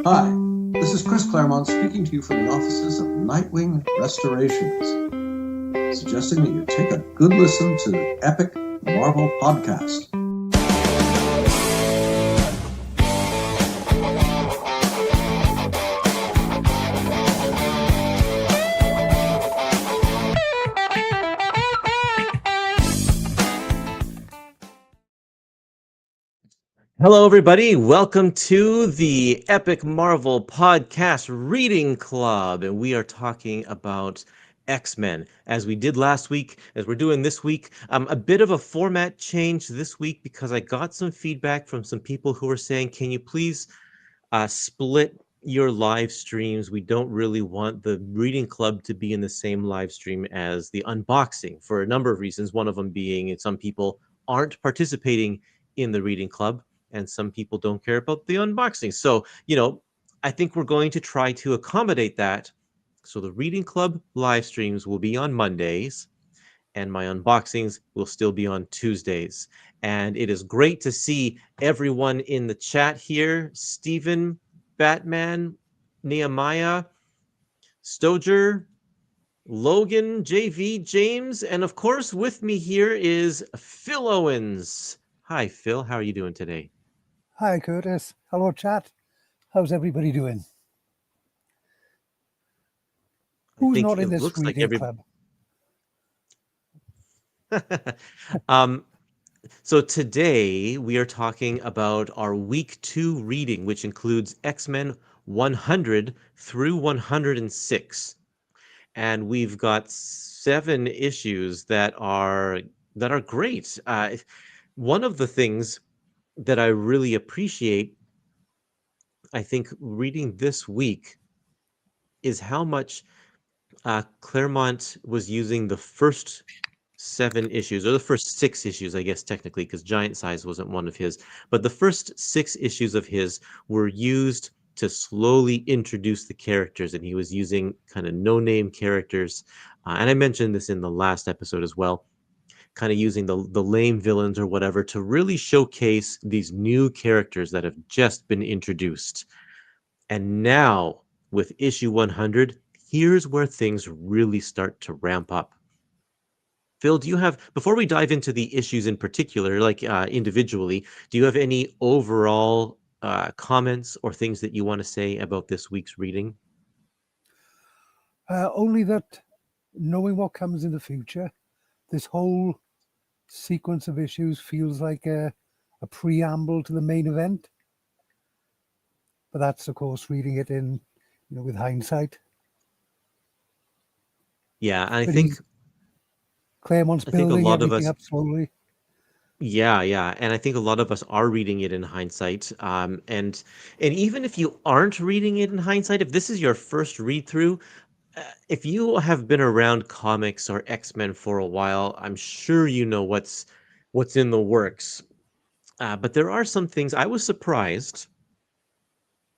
Hi, this is Chris Claremont speaking to you from the offices of Nightwing Restorations, suggesting that you take a good listen to the Epic Marvel Podcast. Hello, everybody. Welcome to the Epic Marvel Podcast Reading Club. And we are talking about X-Men, as we did last week, as we're doing this week. A bit of a format change this week because I got some feedback from some people who were saying, can you please split your live streams? We don't really want the reading club to be in the same live stream as the unboxing for a number of reasons. One of them being some people aren't participating in the reading club, and some people don't care about the unboxing. So, I think we're going to try to accommodate that. So the reading club live streams will be on Mondays, and my unboxings will still be on Tuesdays. And it is great to see everyone in the chat here. Stephen, Batman, Nehemiah, Stoger, Logan, JV, James, and of course with me here is Phil Owens. Hi, Phil. How are you doing today? Hi, Curtis. Hello, chat. How's everybody doing? Who's not in this reading club? So today we are talking about our week 2 reading, which includes X-Men 100 through 106. And we've got 7 issues that are great. One of the things that I really appreciate, I think, reading this week is how much Claremont was using the first 7 issues, or the first 6 issues, I guess, technically, because Giant Size wasn't one of his. But the first 6 issues of his were used to slowly introduce the characters, and he was using kind of no-name characters. And I mentioned this in the last episode as well, kind of using the lame villains or whatever to really showcase these new characters that have just been introduced. And now, with issue 100, here's where things really start to ramp up. Phil, do you have, before we dive into the issues in particular, like individually, do you have any overall comments or things that you want to say about this week's reading? Only that knowing what comes in the future, this whole sequence of issues feels like a preamble to the main event. But that's, of course, reading it in, with hindsight. Yeah, I think Claremont's building everything up slowly. Yeah, and I think a lot of us are reading it in hindsight. And even if you aren't reading it in hindsight, if this is your first read through, if you have been around comics or X-Men for a while, I'm sure you know what's in the works. But there are some things I was surprised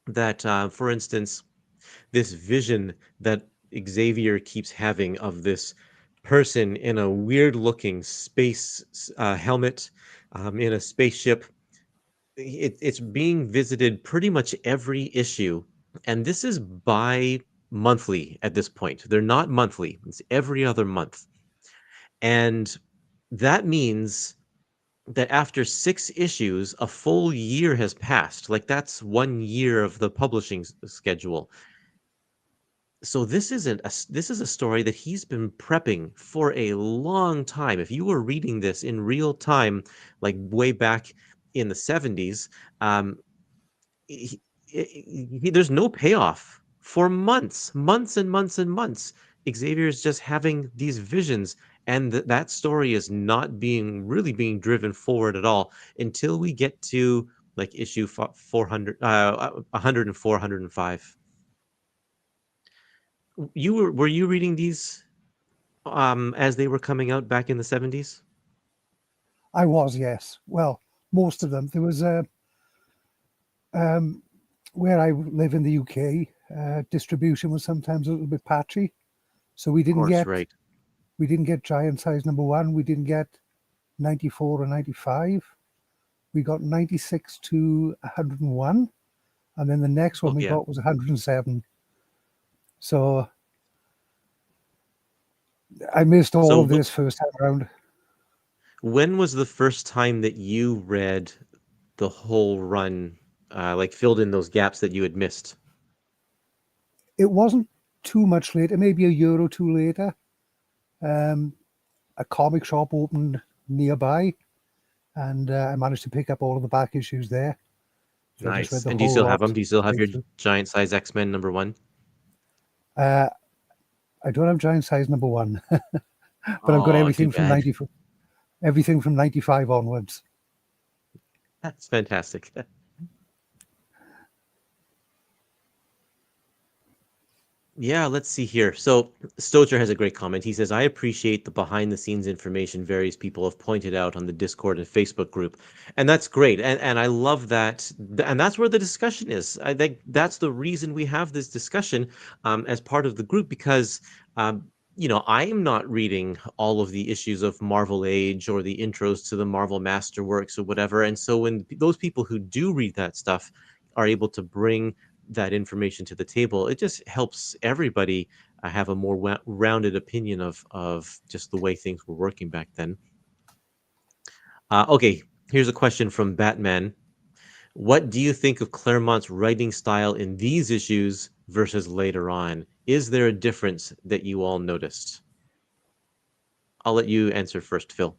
that, for instance, this vision that Xavier keeps having of this person in a weird-looking space helmet, in a spaceship. It's being visited pretty much every issue, and this is bi-monthly at this point. They're not monthly; it's every other month, and that means that after 6 issues, a full year has passed. Like, that's 1 year of the publishing schedule. So this is a story that he's been prepping for a long time. If you were reading this in real time, like way back in the 70s, there's no payoff for months and months and months. Xavier's just having these visions, and that story is not really being driven forward at all until we get to like issue 400, 104, 105. Were you reading these as they were coming out back in the 70s? I was, yes. Well, most of them. There was where I live in the UK, distribution was sometimes a little bit patchy, so we didn't get Giant Size #1. We didn't get 94 or 95. We got 96 to 101, and then the next one Oh we yeah. got was 107. So I missed all So of this first time around. when was the first time that you read the whole run, like filled in those gaps that you had missed? It wasn't too much later, maybe a year or two later. Um, a comic shop opened nearby, and I managed to pick up all of the back issues there. So I just read Nice. the And do you whole still have lot them? Do you still have straight your through. giant size X-Men #1? Uh, I don't have giant size #1, but I've got Oh, too bad. everything from 95 onwards. That's fantastic. Yeah, let's see here. So Stocher has a great comment. He says, I appreciate the behind the scenes information various people have pointed out on the Discord and Facebook group. And that's great. And I love that. And that's where the discussion is. I think that's the reason we have this discussion as part of the group, because I am not reading all of the issues of Marvel Age or the intros to the Marvel Masterworks or whatever. And so when those people who do read that stuff are able to bring that information to the table, it just helps everybody have a more rounded opinion of just the way things were working back then. Okay, here's a question from Batman. What do you think of Claremont's writing style in these issues versus later on? Is there a difference that you all noticed? I'll let you answer first, Phil.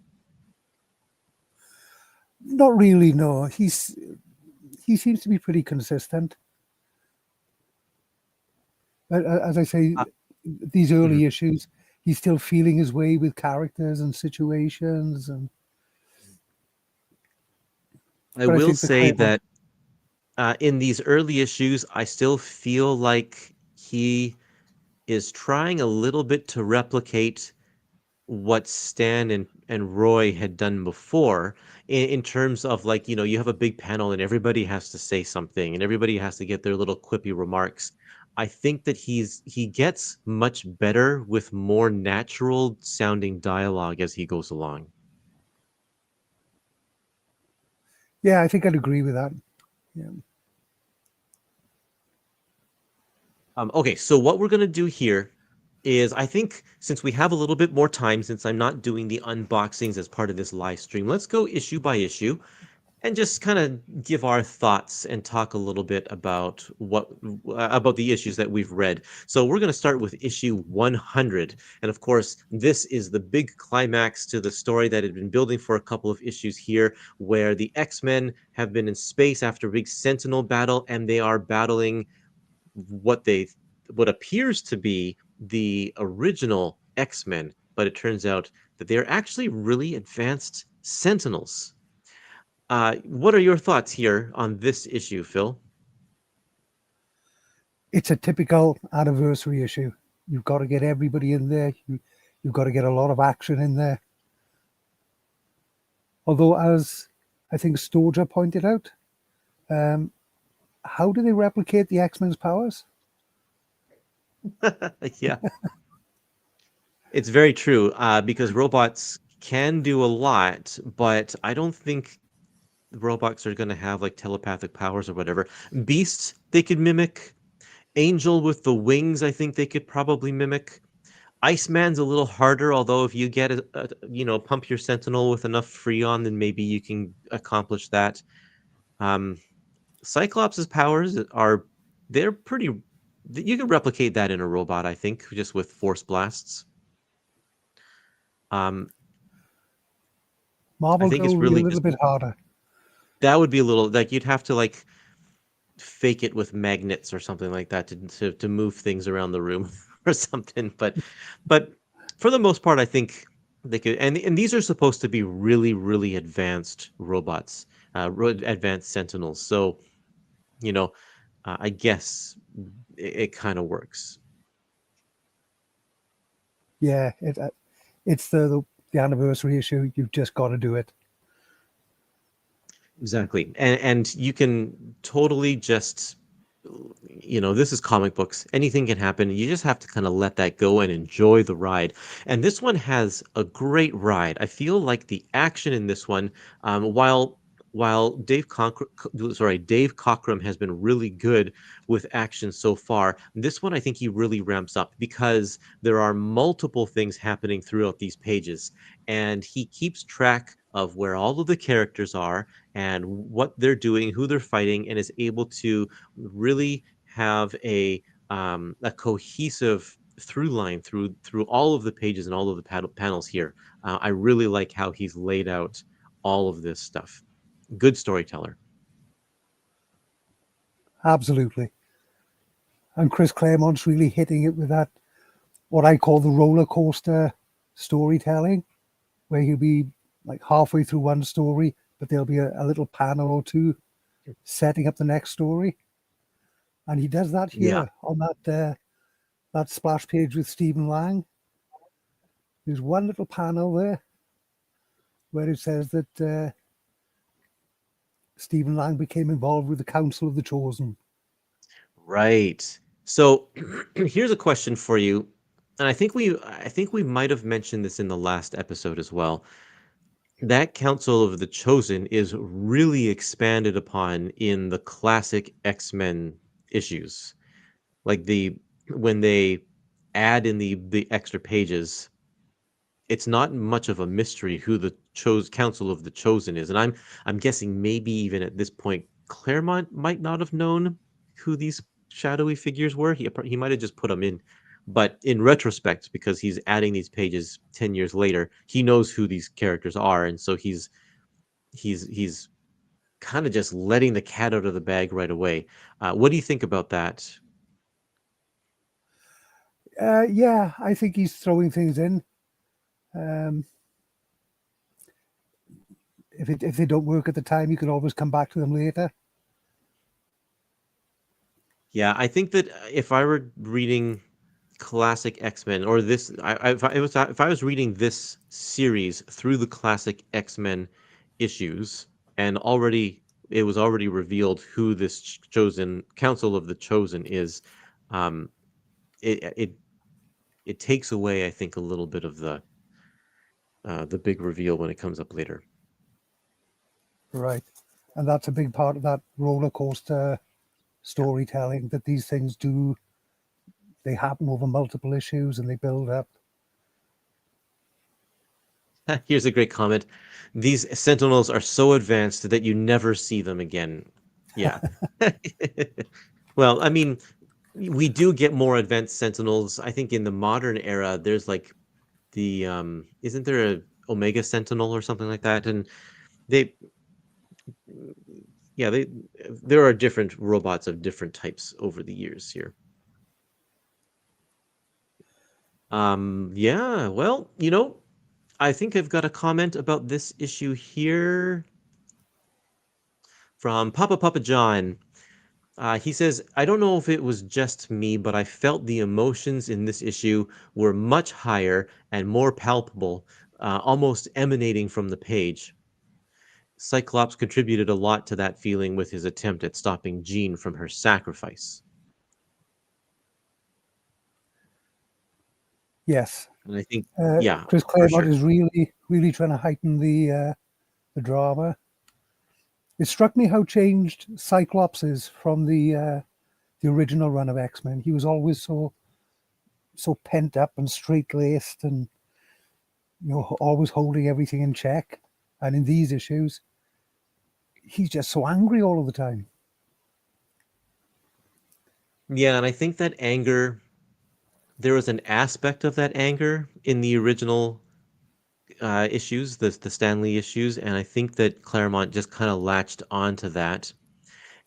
Not really, no. He seems to be pretty consistent. As I say, Uh, these mhm. early issues, he's still feeling his way with characters and situations, and I but I will think the say Claremont, that in these early issues, I still feel like he is trying a little bit to replicate what Stan and Roy had done before in terms of, like, you have a big panel and everybody has to say something and everybody has to get their little quippy remarks. I think that he gets much better with more natural sounding dialogue as he goes along. yeah, I think I'd agree with that. Yeah. Okay, so what we're gonna do here is, I think since we have a little bit more time, since I'm not doing the unboxings as part of this live stream, let's go issue by issue and just kind of give our thoughts and talk a little bit about about the issues that we've read. So we're going to start with issue 100, and of course this is the big climax to the story that had been building for a couple of issues here, where the X-Men have been in space after a big Sentinel battle, and they are battling what appears to be the original X-Men, but it turns out that they're actually really advanced Sentinels. What are your thoughts here on this issue, Phil? It's a typical anniversary issue. You've got to get everybody in there. You've got to get a lot of action in there. Although, as I think Stoja pointed out, um, how do they replicate the X-Men's powers? Yeah, it's very true, because robots can do a lot, but I don't think robots are going to have like telepathic powers or whatever. Beasts, they could mimic. Angel with the wings, I think they could probably mimic. Iceman's a little harder, although if you get pump your Sentinel with enough Freon, then maybe you can accomplish that. Um, Cyclops' powers they're pretty. You can replicate that in a robot, I think, just with force blasts. Um, I Marvel think Girl it's will be a really little just bit harder. that would be a little like you'd have to like fake it with magnets or something like that to move things around the room or something. But for the most part, I think they could. And these are supposed to be really really advanced robots, advanced Sentinels. So you know, I guess it kind of works. Yeah, it's the anniversary issue. You've just got to do it. Exactly. And you can totally just, this is comic books. Anything can happen. You just have to kind of let that go and enjoy the ride. And this one has a great ride. I feel like the action in this one, while while Dave Cockrum has been really good with action so far, this one I think he really ramps up because there are multiple things happening throughout these pages, and he keeps track of where all of the characters are and what they're doing, who they're fighting, and is able to really have a cohesive through line through all of the pages and all of the panels here. I really like how he's laid out all of this stuff. Good storyteller. Absolutely. And Chris Claremont's really hitting it with that, what I call the roller coaster storytelling, where he'll be like halfway through one story, but there'll be a little panel or two setting up the next story. And he does that Yeah. here on that splash page with Stephen Lang. There's one little panel there where it says that Stephen Lang became involved with the Council of the Chosen. Right. So here's a question for you. And I think we might have mentioned this in the last episode as well. That Council of the Chosen is really expanded upon in the classic X-Men issues. Like when they add in the extra pages, it's not much of a mystery who the Council of the Chosen is. And I'm guessing maybe even at this point Claremont might not have known who these shadowy figures were. He might have just put them in. But in retrospect, because he's adding these pages 10 years later, he knows who these characters are, and so he's kind of just letting the cat out of the bag right away. What do you think about that? Yeah, I think he's throwing things in. Um, if they don't work at the time, you can always come back to them later. Yeah, I think that if I were reading classic X-Men or this, if I was reading this series through the classic X-Men issues, and it was already revealed who this chosen Council of the Chosen is, um, it it takes away, I think, a little bit of the big reveal when it comes up later. Right. And that's a big part of that roller coaster storytelling, that these things do, they happen over multiple issues and they build up. Here's a great comment. These Sentinels are so advanced that you never see them again. Yeah. Well, I mean, we do get more advanced Sentinels. I think in the modern era, there's like isn't there a Omega Sentinel or something like that? And they, yeah, there are different robots of different types over the years here. Yeah, well, I think I've got a comment about this issue here from Papa John. He says, I don't know if it was just me, but I felt the emotions in this issue were much higher and more palpable, almost emanating from the page. Cyclops contributed a lot to that feeling with his attempt at stopping Jean from her sacrifice. Yes. And I think, yeah, Chris for Claremont sure. is really trying to heighten the drama. It struck me how changed Cyclops is from the original run of X-Men. He was always so pent up and straight laced, and always holding everything in check. And in these issues, he's just so angry all of the time. Yeah, and I think that anger, there was an aspect of that anger in the original issues, the Stanley issues, and I think that Claremont just kind of latched onto that.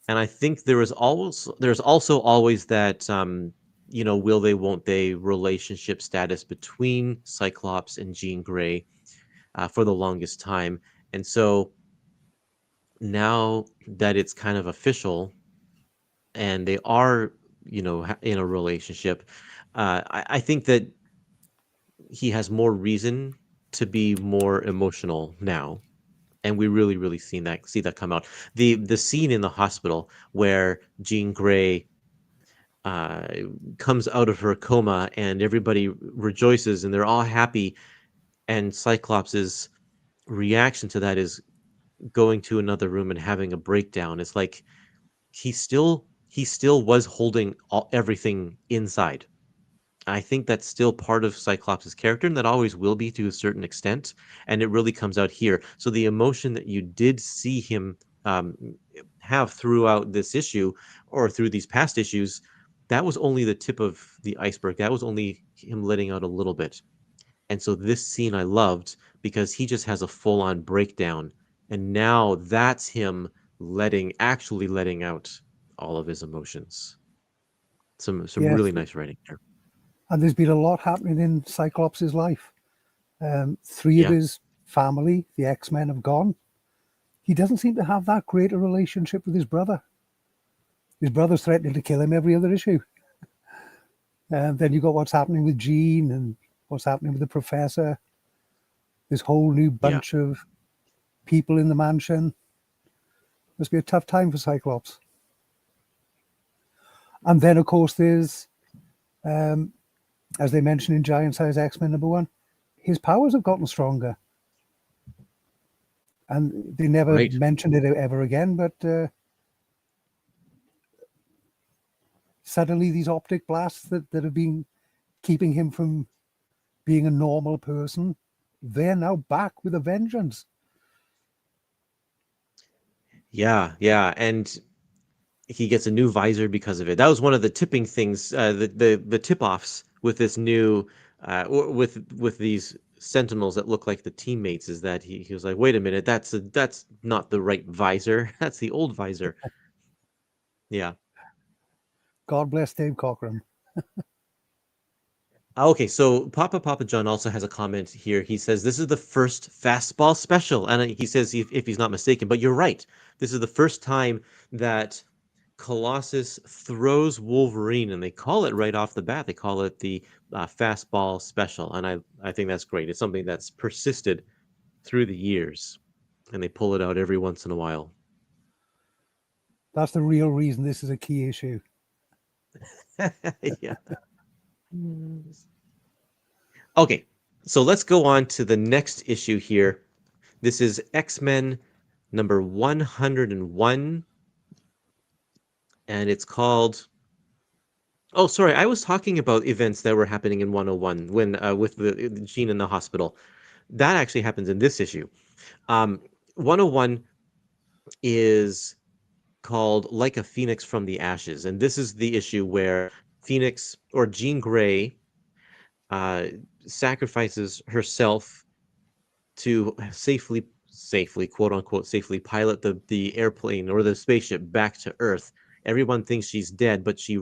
And I think there's also always that will they won't they relationship status between Cyclops and Jean Grey for the longest time. And so now that it's kind of official and they are, in a relationship, I think that he has more reason to be more emotional now. And we really see that come out. The scene in the hospital where Jean Grey uh, comes out of her coma and everybody rejoices and they're all happy, and Cyclops's reaction to that is going to another room and having a breakdown. It's like he still was holding everything inside. I think that's still part of Cyclops' character, and that always will be to a certain extent. And it really comes out here. So the emotion that you did see him um, have throughout this issue, or through these past issues, that was only the tip of the iceberg. That was only him letting out a little bit. And so this scene I loved because he just has a full-on breakdown, and now that's him actually letting out all of his emotions. Some Yes, really nice writing there. and there's been a lot happening in Cyclops' life. Three of Yeah. his family, the X-Men, have gone. He doesn't seem to have that great a relationship with his brother. His brother's threatening to kill him every other issue. And then you got what's happening with Jean and what's happening with the professor. This whole new Yeah. bunch of people in the mansion. Must be a tough time for Cyclops. And then, of course, there's, as they mentioned in Giant Size X-Men #1, his powers have gotten stronger. And they never Right. mentioned it ever again, but suddenly these optic blasts that have been keeping him from being a normal person, they're now back with a vengeance. Yeah, and he gets a new visor because of it. That was one of the tipping things, the tip-offs with this new, with these Sentinels that look like the teammates, is that he was like, wait a minute, that's not the right visor. That's the old visor. Yeah. God bless Dave Cockrum. Okay, so Papa John also has a comment here. He says this is the first fastball special, and he says if he's not mistaken, but you're right. This is the first time that Colossus throws Wolverine, and they call it right off the bat. They call it the fastball special, and I think that's great. It's something that's persisted through the years, and they pull it out every once in a while. That's the real reason this is a key issue. Yeah. Okay, so let's go on to the next issue here. This is X-Men number 101, and it's called. Oh, sorry, I was talking about events that were happening in 101 when with the Jean in the hospital. That actually happens in this issue. 101 is called Like a Phoenix from the Ashes, and this is the issue where Phoenix or Jean Grey uh, sacrifices herself to safely, quote unquote, safely pilot the airplane or the spaceship back to Earth. Everyone thinks she's dead, but she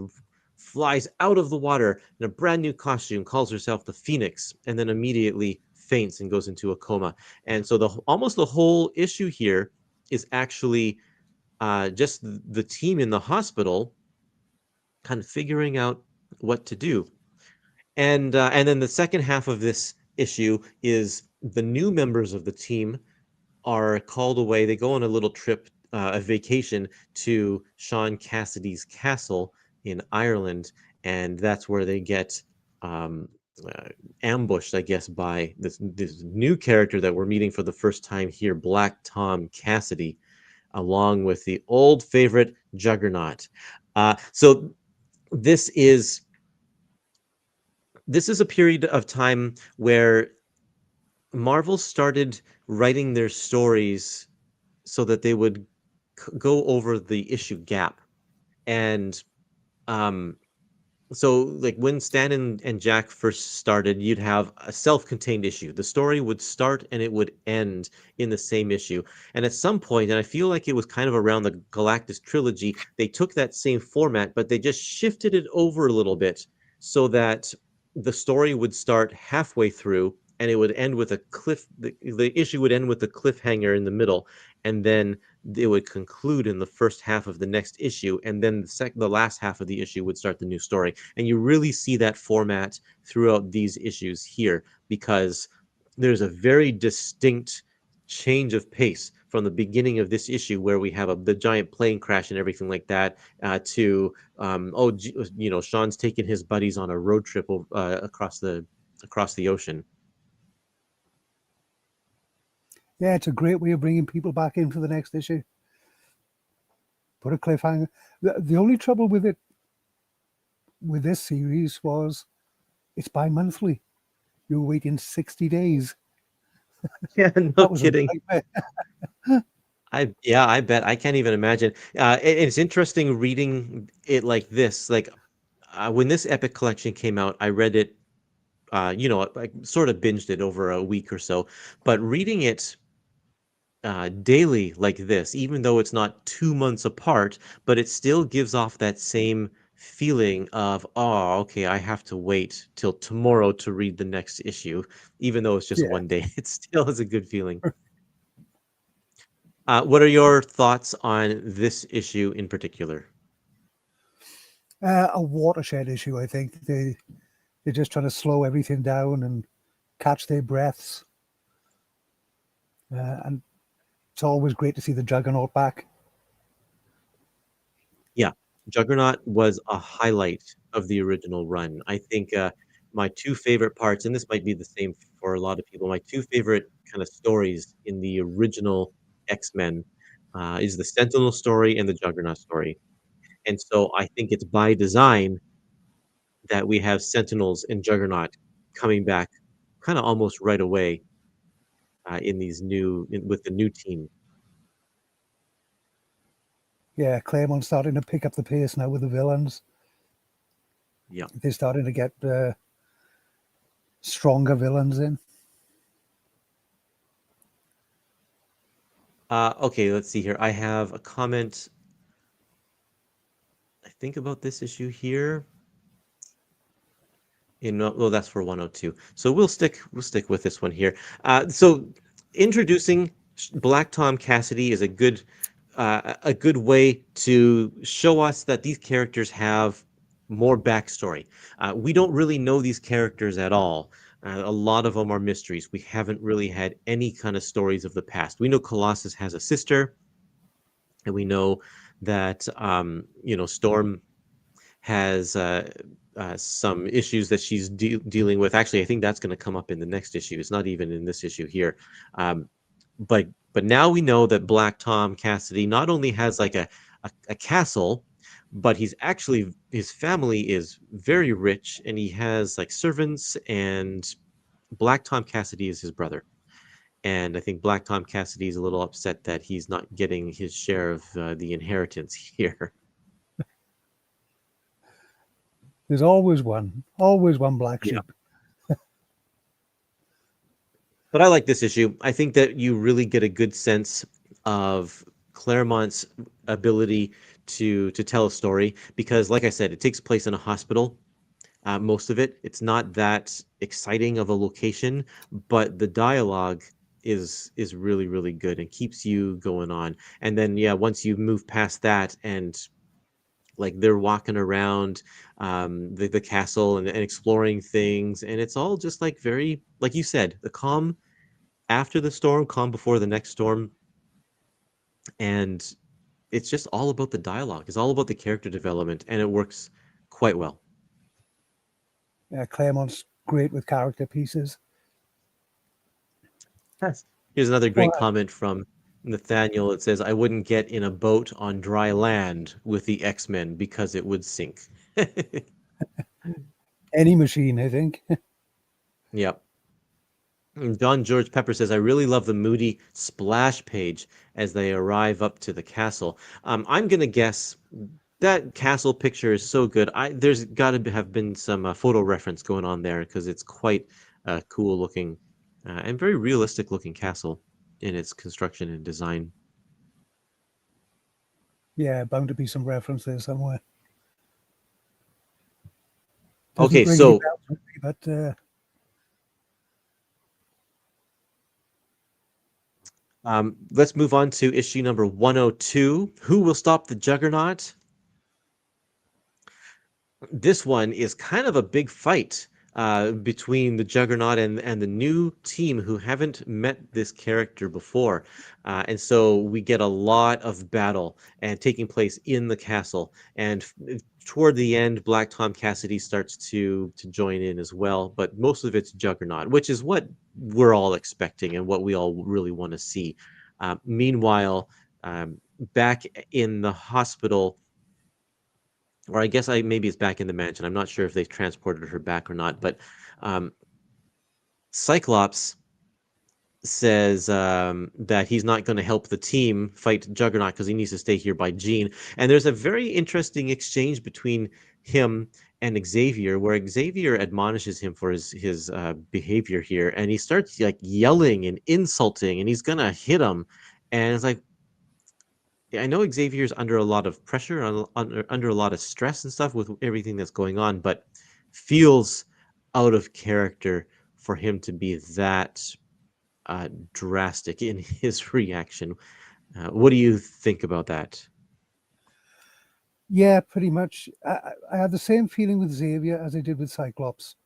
flies out of the water in a brand new costume, calls herself the Phoenix, and then immediately faints and goes into a coma. And so almost the whole issue here is actually just the team in the hospital kind of figuring out what to do. And then the second half of this issue is the new members of the team are called away. They go on a little trip, a vacation to Sean Cassidy's castle in Ireland, and that's where they get um, uh, ambushed, I guess, by this new character that we're meeting for the first time here, Black Tom Cassidy, along with the old favorite Juggernaut. So this is this is a period of time where Marvel started writing their stories so that they would go over the issue gap. And um, so, like when Stan and Jack first started, you'd have a self-contained issue. The story would start and it would end in the same issue. And at some point, and I feel like it was kind of around the Galactus trilogy, they took that same format, but they just shifted it over a little bit so that the story would start halfway through and it would end with a the issue would end with a cliffhanger in the middle, and then it would conclude in the first half of the next issue, and then the last half of the issue would start the new story. And you really see that format throughout these issues here, because there's a very distinct change of pace from the beginning of this issue, where we have the giant plane crash and everything like that, to Sean's taking his buddies on a road trip across the ocean. Yeah, it's a great way of bringing people back in for the next issue. Put a cliffhanger. The only trouble with it, with this series, was it's bi-monthly. You're waiting 60 days. Yeah, no That was a kidding. nightmare. I bet. I can't even imagine. It's interesting reading it like this. Like when this Epic collection came out, I read it. I sort of binged it over a week or so. But reading it daily like this, even though it's not 2 months apart, but it still gives off that same feeling of, oh, okay, I have to wait till tomorrow to read the next issue, even though it's just Yeah. one day. It still is a good feeling. What are your thoughts on this issue in particular? A watershed issue, I think. They're just trying to slow everything down and catch their breaths. And it's always great to see the Juggernaut back. Yeah, Juggernaut was a highlight of the original run. I think my two favorite parts, and this might be the same for a lot of people, my two favorite kind of stories in the original X-Men is the Sentinel story and the Juggernaut story. And so I think it's by design that we have Sentinels and Juggernaut coming back kind of almost right away in these with the new team. Yeah, Claremont's starting to pick up the pace now with the villains. Yeah. They're starting to get stronger villains in. Okay, let's see here. I have a comment, I think, about this issue here. Well, that's for 102. So we'll stick with this one here. So introducing Black Tom Cassidy is a good way to show us that these characters have more backstory. We don't really know these characters at all. A lot of them are mysteries. We haven't really had any kind of stories of the past. We know Colossus has a sister, and we know that Storm has some issues that she's dealing with. Actually, I think that's going to come up in the next issue. It's not even in this issue here. Um, but now we know that Black Tom Cassidy not only has like a castle, but his family is very rich, and he has like servants, and Black Tom Cassidy is his brother. And I think Black Tom Cassidy is a little upset that he's not getting his share of the inheritance here. There's always one black Yeah. sheep. But I like this issue. I think that you really get a good sense of Claremont's ability to tell a story because, like I said, it takes place in a hospital. Most of it, it's not that exciting of a location, but the dialogue is really really good and keeps you going on. And then yeah, once you move past that and like they're walking around the castle and exploring things, and it's all just like very, like you said, the calm after the storm, calm before the next storm, and it's just all about the dialogue. It's all about the character development, and it works quite well. Claremont's great with character pieces. Yes. Here's another Oh, great comment from Nathaniel. It says, "I wouldn't get in a boat on dry land with the X-Men because it would sink." any machine, I think. Yep. John George Pepper says, "I really love the moody splash page as they arrive up to the castle." I'm gonna guess that castle picture is so good. There's got to have been some photo reference going on there because it's quite a cool looking and very realistic looking castle in its construction and design. Yeah, bound to be some reference there somewhere. Doesn't Okay, ring any so bells with me, but let's move on to issue number 102. Who will stop the Juggernaut? This one is kind of a big fight between the Juggernaut and the new team who haven't met this character before. And so we get a lot of battle and taking place in the castle. And toward the end, Black Tom Cassidy starts to join in as well. But most of it's Juggernaut, which is what we're all expecting and what we all really want to see. Meanwhile, back in the hospital, or I guess maybe it's back in the mansion. I'm not sure if they've transported her back or not, but um, Cyclops says that he's not going to help the team fight Juggernaut because he needs to stay here by Jean. And there's a very interesting exchange between him and Xavier, where Xavier admonishes him for his behavior here, and he starts like yelling and insulting, and he's gonna hit him. And it's like, I know Xavier's under a lot of pressure, under a lot of stress and stuff with everything that's going on, but feels out of character for him to be that drastic in his reaction. What do you think about that? Yeah, pretty much. I had the same feeling with Xavier as I did with Cyclops.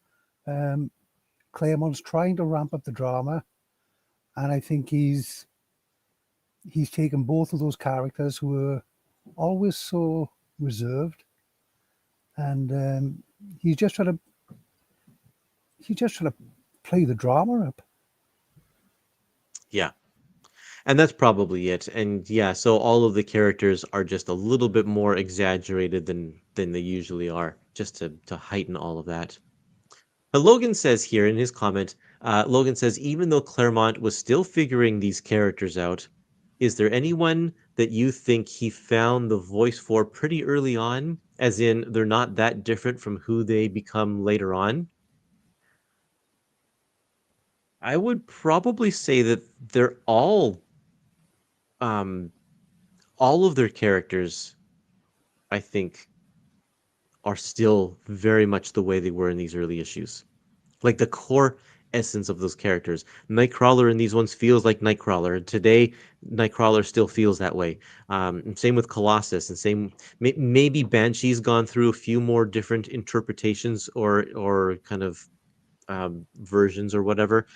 Claremont's trying to ramp up the drama, and I think he's taken both of those characters who were always so reserved, and he's just trying to play the drama up. Yeah. And that's probably it. And yeah, so all of the characters are just a little bit more exaggerated than they usually are, just to heighten all of that. But Logan says here in his comment, Logan says, even though Claremont was still figuring these characters out, is there anyone that you think he found the voice for pretty early on, as in they're not that different from who they become later on? I would probably say that they're um, all of their characters, I think, are still very much the way they were in these early issues. Like the core essence of those characters. Nightcrawler in these ones feels like Nightcrawler. Today, Nightcrawler still feels that way. Same with Colossus, and maybe Banshee's gone through a few more different interpretations or kind of versions or whatever.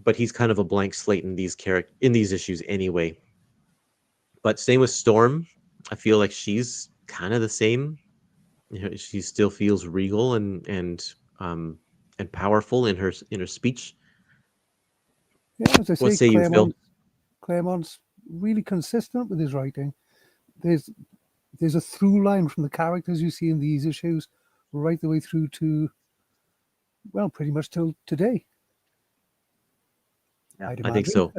But he's kind of a blank slate in these issues anyway. But same with Storm. I feel like she's kind of the same. She still feels regal and powerful in her speech. Yeah, as I What say, say you, Phil? Claremont's really consistent with his writing. There's there's a through line from the characters you see in these issues right the way through to, well, pretty much till today. Yeah, I'd I think imagine. so.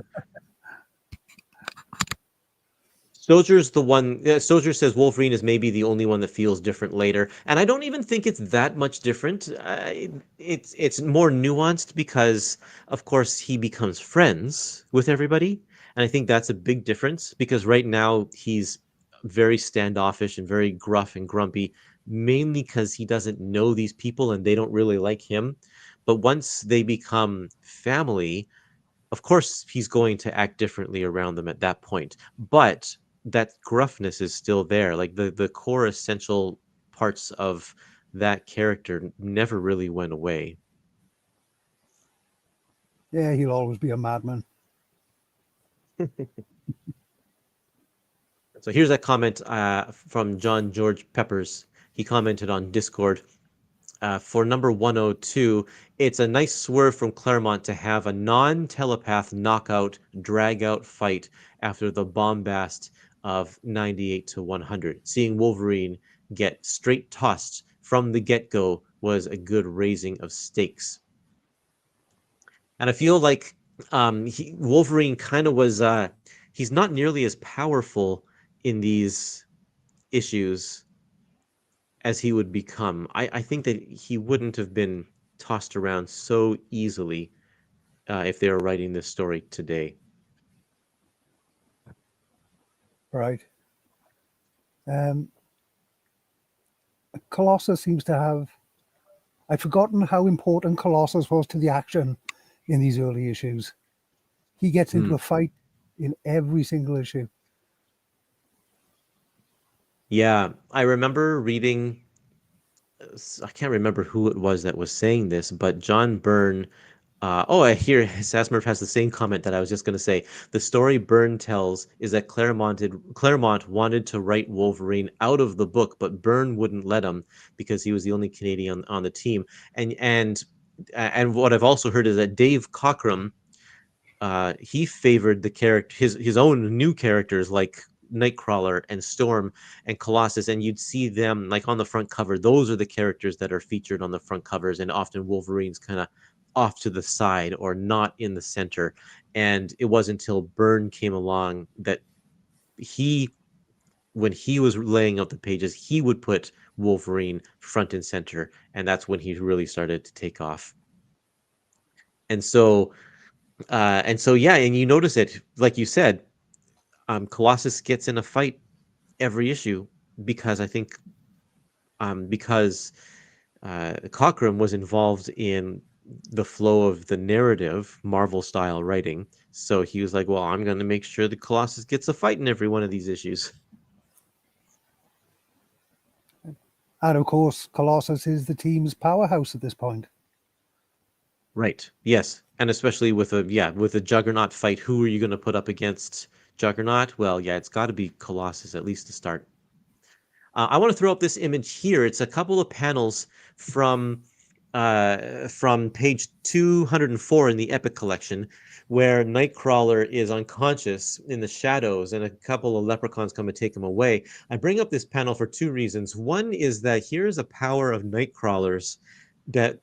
Soldier's the one. Yeah, Soldier says Wolverine is maybe the only one that feels different later, and I don't even think it's that much different. It's more nuanced because, of course, he becomes friends with everybody, and I think that's a big difference. Because right now he's very standoffish and very gruff and grumpy, mainly because he doesn't know these people and they don't really like him. But once they become family, of course he's going to act differently around them at that point, but that gruffness is still there. Like the core essential parts of that character never really went away. Yeah, he'll always be a madman. So here's a comment from John George Peppers. He commented on Discord. For number 102, it's a nice swerve from Claremont to have a non-telepath knockout, drag-out fight after the bombast of 98 to 100. Seeing Wolverine get straight tossed from the get-go was a good raising of stakes. And I feel like Wolverine kind of was, he's not nearly as powerful in these issues as he would become. I think that he wouldn't have been tossed around so easily if they were writing this story today. Right. Um, Colossus seems to have. I've forgotten how important Colossus was to the action in these early issues. He gets into a fight in every single issue. Yeah, I remember reading, I can't remember who it was that was saying this, but John Byrne. I hear Sasmurf has the same comment that I was just going to say. The story Byrne tells is that Claremont wanted to write Wolverine out of the book, but Byrne wouldn't let him because he was the only Canadian on the team. And and what I've also heard is that Dave Cockrum, he favored the character, his own new characters like Nightcrawler and Storm and Colossus, and you'd see them like on the front cover. Those are the characters that are featured on the front covers, and often Wolverine's kind of off to the side or not in the center. And it wasn't until Byrne came along that he, when he was laying out the pages, he would put Wolverine front and center, and that's when he really started to take off. And so yeah, and you notice it, like you said, Colossus gets in a fight every issue because I think because Cockrum was involved in the flow of the narrative, Marvel style writing. So he was like, well, I'm going to make sure the Colossus gets a fight in every one of these issues. And of course, Colossus is the team's powerhouse at this point. Right. Yes. And especially with a Juggernaut fight, who are you going to put up against Juggernaut? Well, yeah, it's got to be Colossus, at least to start. I want to throw up this image here. It's a couple of panels from page 204 in the Epic collection, where Nightcrawler is unconscious in the shadows, and a couple of leprechauns come and take him away. I bring up this panel for two reasons. One is that here's a power of Nightcrawler's that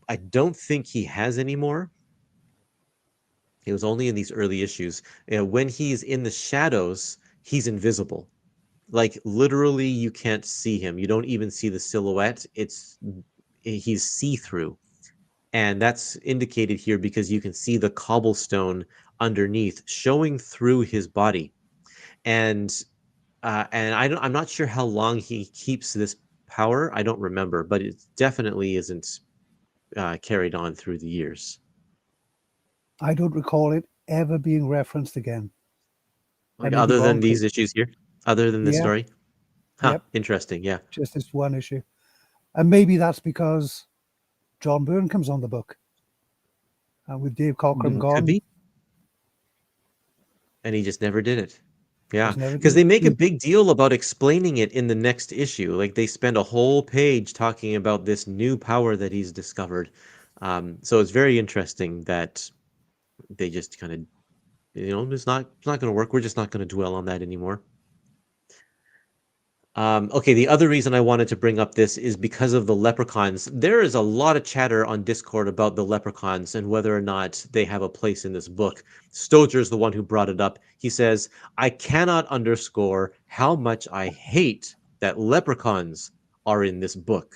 I don't think he has anymore. It was only in these early issues. When he's in the shadows, he's invisible. Like literally, you can't see him. You don't even see the silhouette. He's see-through, and that's indicated here because you can see the cobblestone underneath showing through his body. And I'm not sure how long he keeps this power. I don't remember, but it definitely isn't carried on through the years. I don't recall it ever being referenced again. Like other than these issues here, other than this story. Huh, yep. Interesting, yeah. Just this one issue. And maybe that's because John Byrne comes on the book. And with Dave Cockrum gone. Could be. And he just never did it. Yeah, because they make a big deal about explaining it in the next issue. Like they spend a whole page talking about this new power that he's discovered. So it's very interesting that they just kind of, it's not going to work. We're just not going to dwell on that anymore. Okay, the other reason I wanted to bring up this is because of the leprechauns. There is a lot of chatter on Discord about the leprechauns and whether or not they have a place in this book. Stoger is the one who brought it up. He says, I cannot underscore how much I hate that leprechauns are in this book.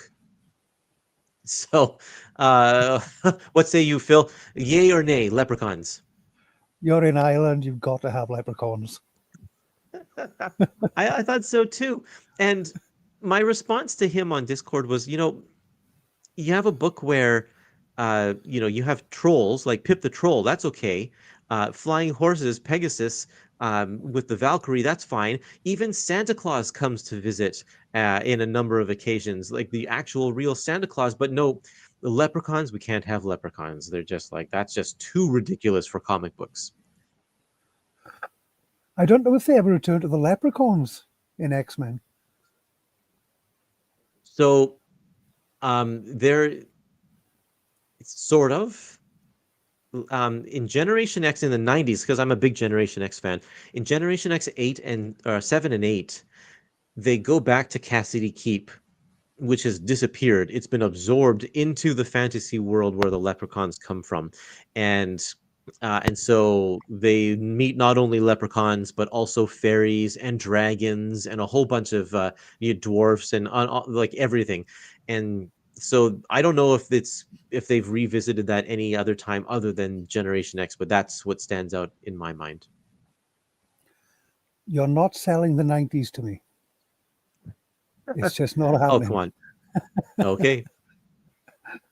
So, what say you, Phil? Yay or nay, leprechauns? You're in Ireland, you've got to have leprechauns. I thought so too. And my response to him on Discord was, you have a book where, you have trolls like Pip the Troll. That's okay. Flying horses, Pegasus, with the Valkyrie. That's fine. Even Santa Claus comes to visit in a number of occasions, like the actual real Santa Claus. But no, the leprechauns, we can't have leprechauns. They're just like, that's just too ridiculous for comic books. I don't know if they ever returned to the leprechauns in X-Men. So, they're sort of in Generation X in the 90s, because I'm a big Generation X fan. In Generation X 7 and 8, they go back to Cassidy Keep, which has disappeared. It's been absorbed into the fantasy world where the leprechauns come from, and so they meet not only leprechauns but also fairies and dragons and a whole bunch of dwarfs and like everything. And so I don't know if they've revisited that any other time other than Generation X, but that's what stands out in my mind. You're not selling the 90s to me. It's just not happening. Oh, come on. Okay.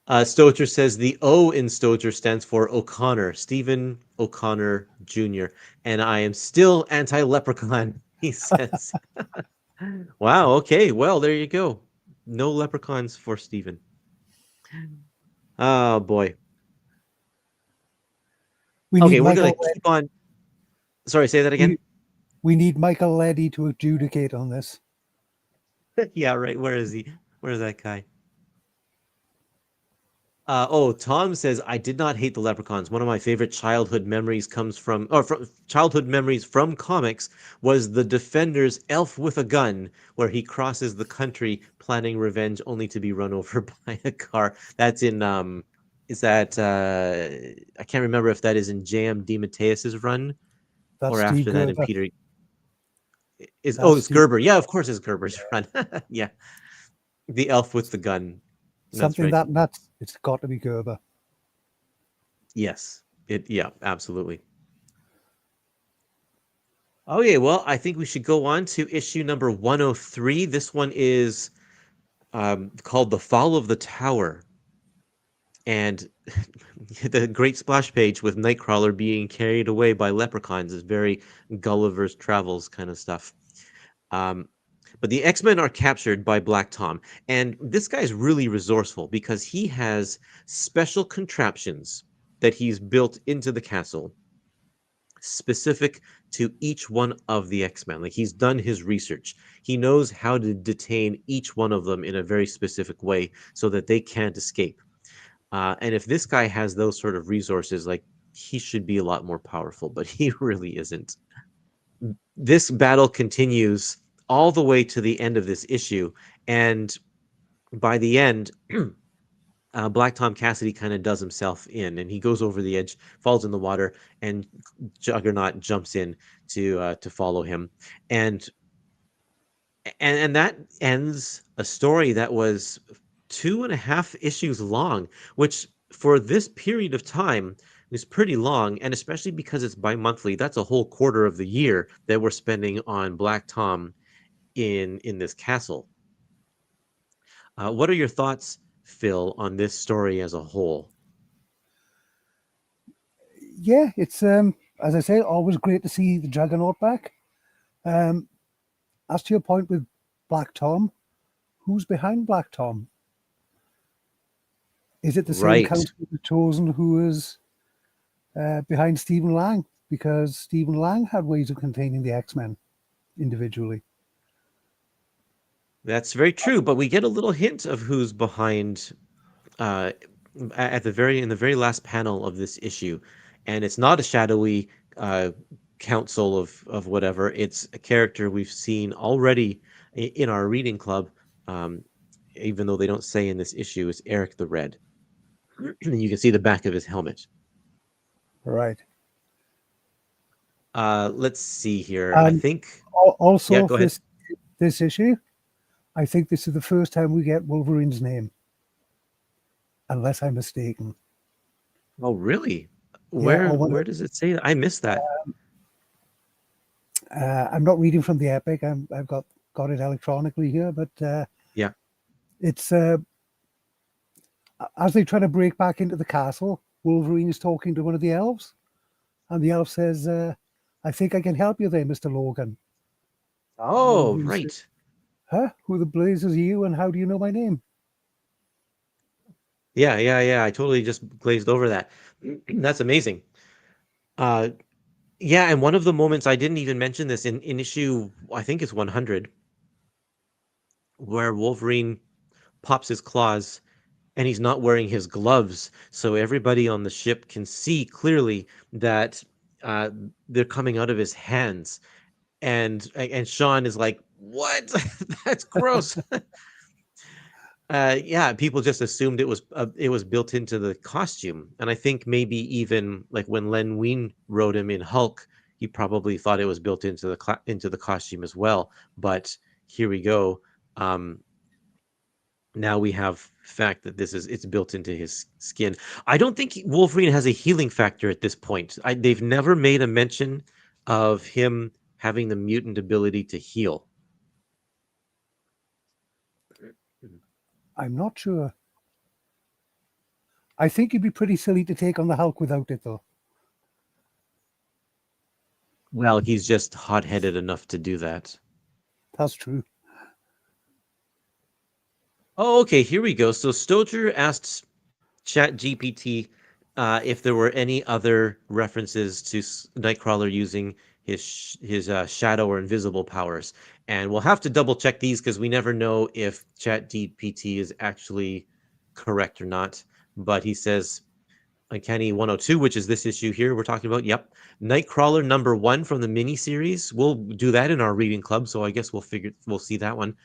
Stoger says the O in Stoger stands for O'Connor, Stephen O'Connor Jr., and I am still anti-leprechaun, he says. Wow, okay, well, there you go. No leprechauns for Stephen. Oh, boy. Okay, we're going to keep on... Sorry, say that again? We need Michael Leddy to adjudicate on this. Yeah, right, where is he? Where is that guy? Tom says, I did not hate the leprechauns. One of my favorite childhood memories childhood memories from comics was the Defender's Elf with a Gun, where he crosses the country planning revenge only to be run over by a car. That's in is that I can't remember if that is in J.M. DeMatteis's run That's or Steve after that in Gerber. Peter That's it's Steve. Gerber. Yeah, of course it's Gerber's run. Yeah. The Elf with the Gun. That's Something right. that nuts. It's got to be Gerber. Yes. Yeah, absolutely. Okay, well, I think we should go on to issue number 103. This one is called The Fall of the Tower. And the great splash page with Nightcrawler being carried away by leprechauns is very Gulliver's Travels kind of stuff. Um, but the X-Men are captured by Black Tom. And this guy's really resourceful because he has special contraptions that he's built into the castle specific to each one of the X-Men. Like he's done his research. He knows how to detain each one of them in a very specific way so that they can't escape. And if this guy has those sort of resources, like he should be a lot more powerful, but he really isn't. This battle continues all the way to the end of this issue, and by the end, Black Tom Cassidy kind of does himself in, and he goes over the edge, falls in the water, and Juggernaut jumps in to follow him, and and that ends a story that was 2.5 issues long, which for this period of time is pretty long, and especially because it's bi-monthly, that's a whole quarter of the year that we're spending on Black Tom in this castle. What are your thoughts, Phil, on this story as a whole? Yeah, it's as I say, always great to see the Juggernaut back. As to your point with Black Tom, who's behind Black Tom? Is it the same Right. Council of the Chosen who is behind Stephen Lang? Because Stephen Lang had ways of containing the X-Men individually. That's very true, but we get a little hint of who's behind uh, at the very last panel of this issue, and it's not a shadowy council of whatever. It's a character we've seen already in our reading club, um, even though they don't say in this issue. It's Eric the Red. You can see the back of his helmet. Right. Let's see here. I And think. Yeah, also go ahead. this issue, I think this is the first time we get Wolverine's name, unless I'm mistaken. Oh, really? Yeah, Where does it say that? I missed that. I'm not reading from the Epic. I've got it electronically here, but Yeah. it's as they try to break back into the castle. Wolverine is talking to one of the elves, and the elf says, "I think I can help you there, Mr. Logan." Oh, Wolverine says, right. "Huh? Who the blazes are you, and how do you know my name?" Yeah. I totally just glazed over that. That's amazing. Uh, yeah, and one of the moments I didn't even mention this in issue, I think it's 100, where Wolverine pops his claws and he's not wearing his gloves, so everybody on the ship can see clearly that uh, they're coming out of his hands. And Sean is like, "What? That's gross." Yeah, people just assumed it was built into the costume, and I think maybe even like when Len Wein wrote him in Hulk, he probably thought it was built into into the costume as well. But here we go. Um, Now we have fact that it's built into his skin. I don't think Wolverine has a healing factor at this point. They've never made a mention of him having the mutant ability to heal. I'm not sure. I think it'd be pretty silly to take on the Hulk without it, though. Well, he's just hot-headed enough to do that. That's true. Oh, okay, here we go. So Stoger asked ChatGPT if there were any other references to Nightcrawler using his shadow or invisible powers, and we'll have to double check these because we never know if ChatGPT is actually correct or not. but he says Uncanny 102, which is this issue here we're talking about. Yep. Nightcrawler #1 from the miniseries. We'll do that in our reading club, so I guess we'll see that one.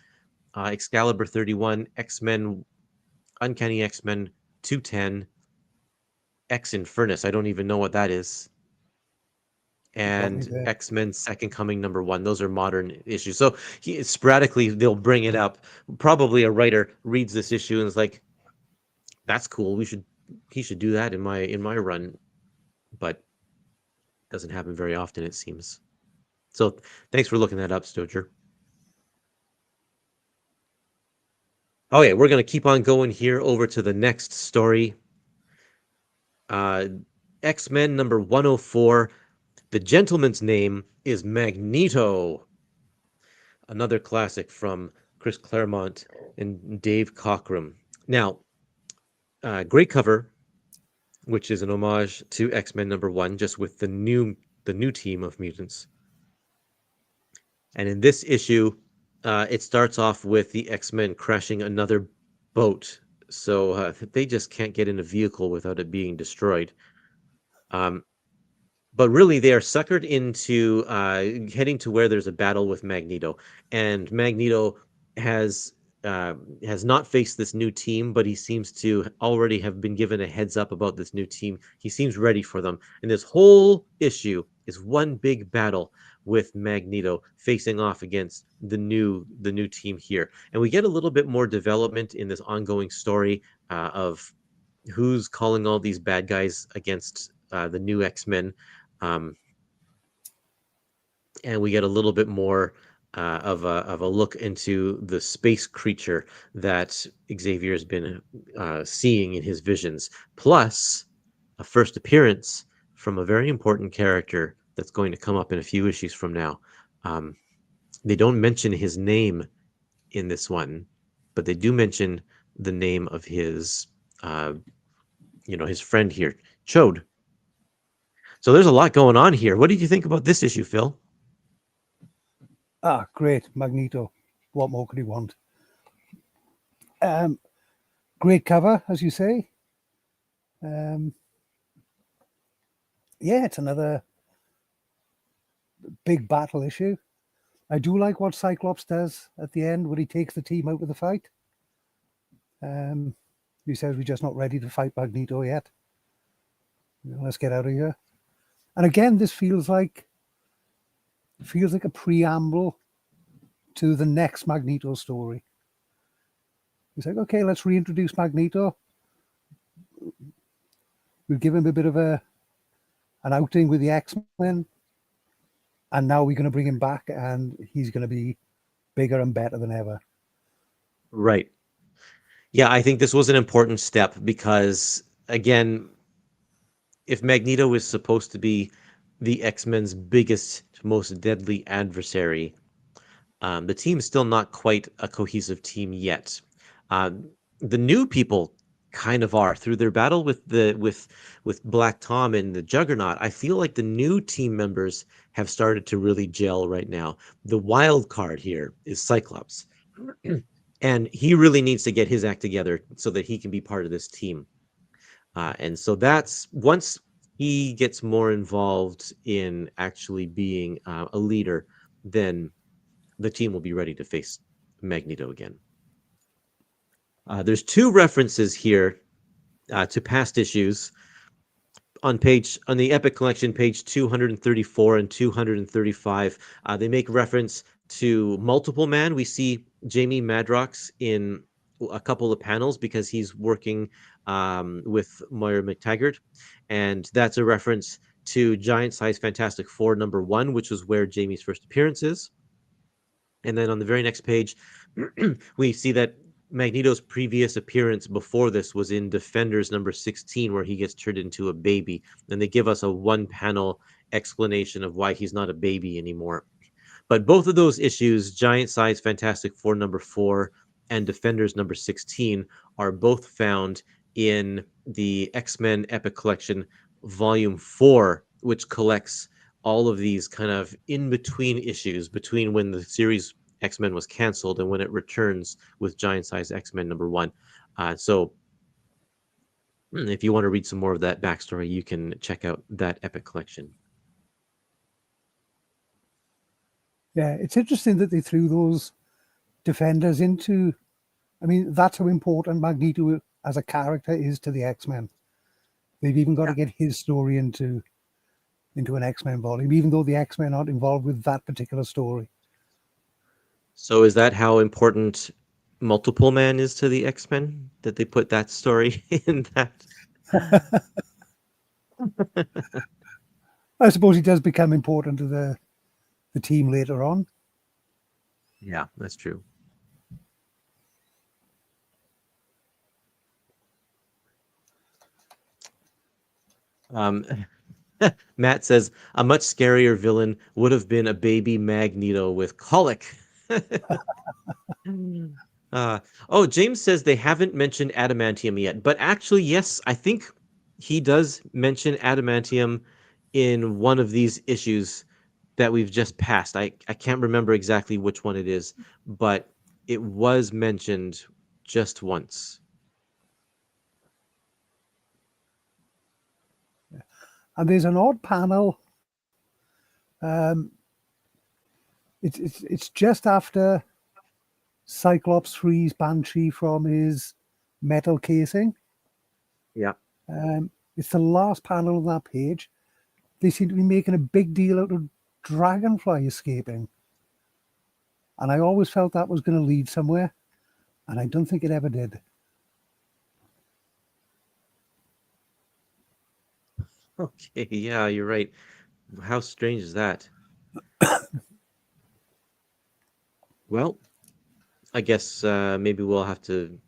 Excalibur 31, X-Men, Uncanny X-Men 210, X Infernus. I don't even know what that is. And X-Men Second Coming #1. Those are modern issues. So sporadically they'll bring it up. Probably a writer reads this issue and is like, "That's cool. He should do that in my run." But it doesn't happen very often, it seems. So thanks for looking that up, Stoger. Okay, we're going to keep on going here over to the next story. X-Men #104. The gentleman's name is Magneto. Another classic from Chris Claremont and Dave Cockrum. Now, great cover, which is an homage to X-Men #1, just with the new team of mutants. And in this issue, it starts off with the X-Men crashing another boat. So they just can't get in a vehicle without it being destroyed. But really, they are suckered into heading to where there's a battle with Magneto. And Magneto has not faced this new team, but he seems to already have been given a heads up about this new team. He seems ready for them. And this whole issue is one big battle with Magneto facing off against the new team here. And we get a little bit more development in this ongoing story of who's calling all these bad guys against the new X-Men. And we get a little bit more of a look into the space creature that Xavier has been seeing in his visions, plus a first appearance from a very important character that's going to come up in a few issues from now. They don't mention his name in this one, but they do mention the name of his, his friend here, Chode. So there's a lot going on here. What did you think about this issue, Phil? Great. Magneto. What more could he want? Great cover, as you say. It's another big battle issue. I do like what Cyclops does at the end when he takes the team out of the fight. He says we're just not ready to fight Magneto yet. Let's get out of here. And again, this feels like a preamble to the next Magneto story. He's like, okay, let's reintroduce Magneto. We'll give him a bit of an outing with the X-Men. And now we're going to bring him back and he's going to be bigger and better than ever. Right. Yeah, I think this was an important step because, again, if Magneto is supposed to be the X-Men's biggest, most deadly adversary, the team's still not quite a cohesive team yet. The new people kind of are through their battle with Black Tom and the Juggernaut. I feel like the new team members have started to really gel right now. The wild card here is Cyclops, and he really needs to get his act together so that he can be part of this team. And so that's once he gets more involved in actually being a leader, then the team will be ready to face Magneto again. There's two references here to past issues on the Epic Collection, page 234 and 235. They make reference to Multiple Man. We see Jamie Madrox in a couple of panels because he's working with Moira McTaggart, and that's a reference to Giant Size Fantastic Four #1, which was where Jamie's first appearance is. And then on the very next page, we see that Magneto's previous appearance before this was in Defenders #16, where he gets turned into a baby. And they give us a one-panel explanation of why he's not a baby anymore. But both of those issues, Giant Size Fantastic Four #4 and Defenders #16, are both found in the X-Men Epic Collection Volume 4, which collects all of these kind of in-between issues between when the series X-Men was canceled and when it returns with Giant Size X-Men #1. So If you want to read some more of that backstory, you can check out that epic collection. Yeah, it's interesting that they threw those Defenders into. I mean, that's how important Magneto as a character is to the X-Men. They've even got to get his story into an X-Men volume, even though the X-Men aren't involved with that particular story. So is that how important Multiple Man is to the X-Men, that they put that story in that? I suppose he does become important to the team later on. Yeah, that's true. Matt says a much scarier villain would have been a baby Magneto with colic. James says they haven't mentioned adamantium yet, but actually, yes, I think he does mention adamantium in one of these issues that we've just passed. I can't remember exactly which one it is, but it was mentioned just once. And there's an odd panel. It's just after Cyclops frees Banshee from his metal casing. Yeah. It's the last panel on that page. They seem to be making a big deal out of Dragonfly escaping. And I always felt that was going to lead somewhere. And I don't think it ever did. Okay, yeah, you're right. How strange is that? Well, I guess maybe we'll have to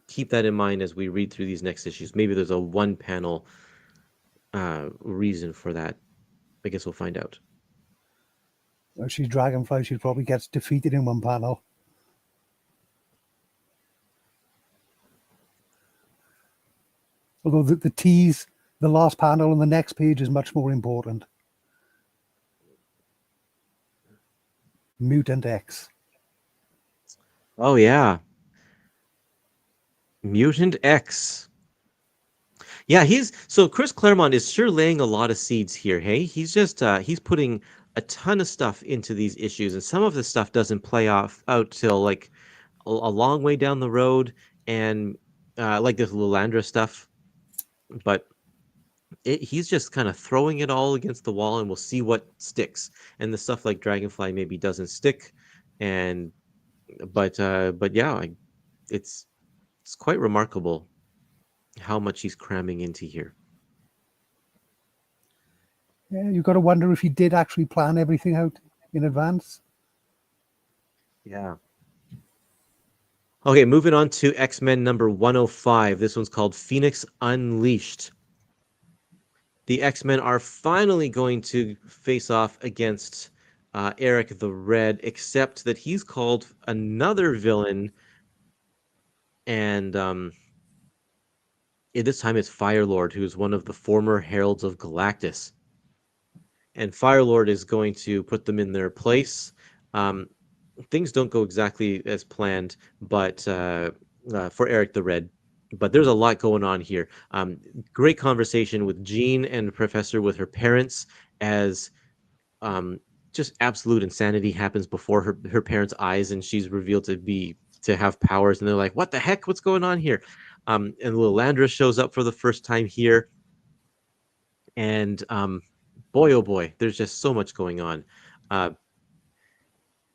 keep that in mind as we read through these next issues. Maybe there's a one panel reason for that. I guess we'll find out. If she's Dragonfly, she probably gets defeated in one panel. Although the tease, the last panel on the next page is much more important. Mutant X. Oh, yeah. Mutant X. Yeah, so Chris Claremont is sure laying a lot of seeds here, hey? He's just he's putting a ton of stuff into these issues, and some of the stuff doesn't play out till like a long way down the road, and like this Lilandra stuff. But he's just kind of throwing it all against the wall, and we'll see what sticks. And the stuff like Dragonfly maybe doesn't stick, but yeah, it's quite remarkable how much he's cramming into here. Yeah, you've got to wonder if he did actually plan everything out in advance. Yeah. Okay, moving on to X-Men number 105. This one's called Phoenix Unleashed. The X-Men are finally going to face off against Eric the Red, except that he's called another villain, and this time it's Firelord, who's one of the former Heralds of Galactus. And Firelord is going to put them in their place. Things don't go exactly as planned, but for Eric the Red. But there's a lot going on here. Great conversation with Jean and Professor with her parents as just absolute insanity happens before her parents' eyes, and she's revealed to have powers, and they're like, "What the heck? What's going on here?" And Lilandra shows up for the first time here, and boy, oh boy, there's just so much going on.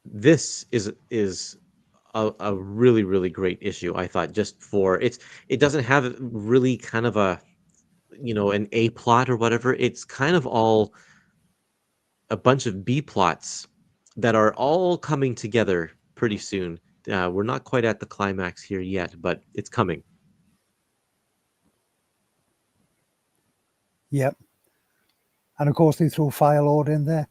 This is a really, really great issue, I thought, just for it doesn't have really kind of an A plot or whatever. It's kind of all a bunch of B plots that are all coming together pretty soon. We're not quite at the climax here yet, but it's coming. Yep. And of course, they throw Firelord in there.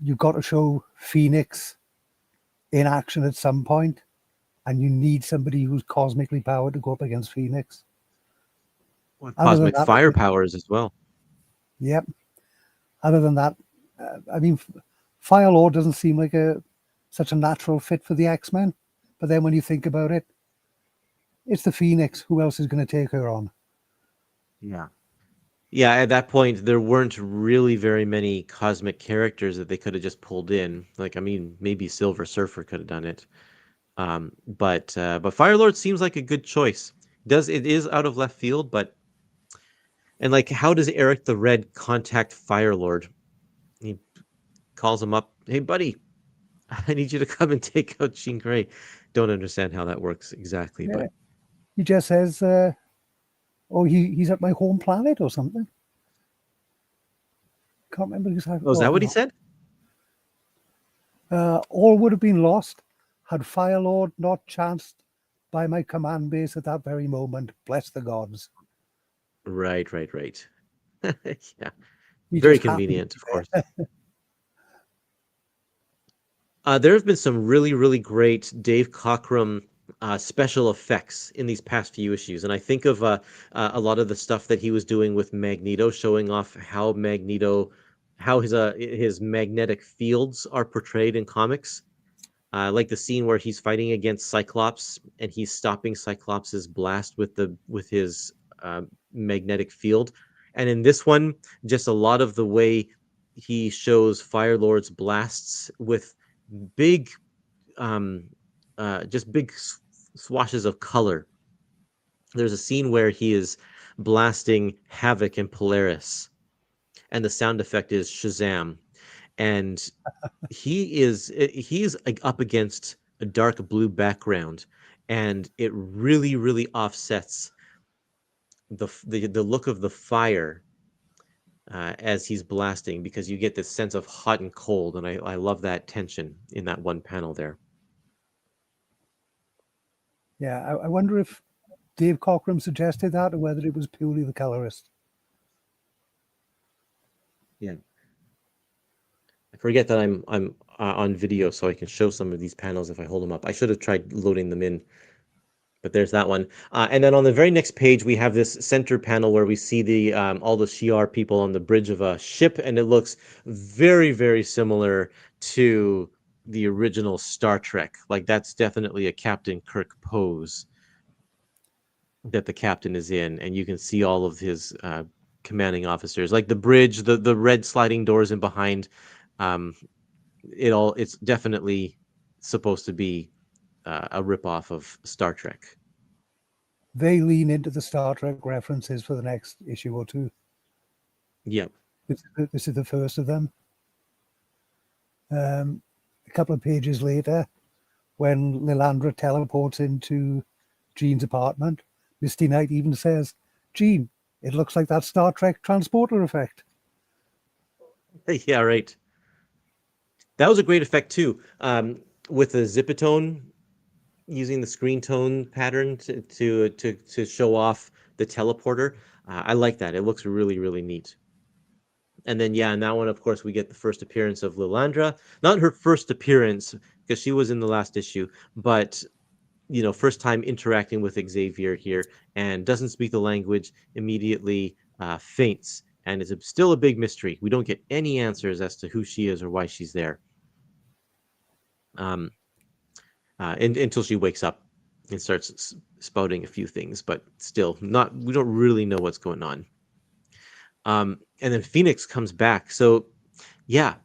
You've got to show Phoenix in action at some point, and you need somebody who's cosmically powered to go up against Phoenix. Cosmic fire powers as well. Yep. Other than that, I mean, Firelord doesn't seem like such a natural fit for the X-Men. But then when you think about it, It's the Phoenix. Who else is going to take her on? Yeah. Yeah, at that point, there weren't really very many cosmic characters that they could have just pulled in. Like, I mean, maybe Silver Surfer could have done it. But Firelord seems like a good choice. It is out of left field, but and like, how does Eric the Red contact Firelord? He calls him up. Hey, buddy, I need you to come and take out Jean Grey. Don't understand how that works exactly, Yeah. but He just says, "Oh, he's at my home planet or something." Can't remember exactly. oh, is Oh, that what hang he on. said? All would have been lost had Firelord not chanced by my command base at that very moment. Bless the gods. Right. Yeah, He very just happened to convenient, be of there. course. There have been some really, really great Dave Cockrum special effects in these past few issues, and I think of a lot of the stuff that he was doing with Magneto, showing off how his magnetic fields are portrayed in comics. Like the scene where he's fighting against Cyclops and he's stopping Cyclops's blast with his magnetic field, and in this one, just a lot of the way he shows Firelord's blasts with big um just big swashes of color. There's a scene where he is blasting Havoc and Polaris, and the sound effect is Shazam, and he's like up against a dark blue background, and it really offsets the look of the fire as he's blasting, because you get this sense of hot and cold, and I love that tension in that one panel there. Yeah, I wonder if Dave Cockrum suggested that or whether it was purely the colorist. Yeah. I forget that I'm on video, so I can show some of these panels if I hold them up. I should have tried loading them in, but there's that one. And then on the very next page, we have this center panel where we see the all the Shi'ar people on the bridge of a ship, and it looks very similar to the original Star Trek. Like, that's definitely a Captain Kirk pose that the captain is in, and you can see all of his commanding officers, like the bridge, the red sliding doors in behind. Um, it's definitely supposed to be a ripoff of Star Trek. They lean into the Star Trek references for the next issue or two. Yep. This is the first of them. A couple of pages later, when Lilandra teleports into Jean's apartment, Misty Knight even says, "Jean, it looks like that Star Trek transporter effect." Yeah, right. That was a great effect too, with the Zipatone, using the screen tone pattern to show off the teleporter. I like that. It looks really neat. And then, yeah, in that one, of course, we get the first appearance of Lilandra. Not her first appearance, because she was in the last issue, but first time interacting with Xavier here, and doesn't speak the language, immediately faints, and it's still a big mystery. We don't get any answers as to who she is or why she's there, until she wakes up and starts spouting a few things, but still, we don't really know what's going on. And then Phoenix comes back. So, yeah,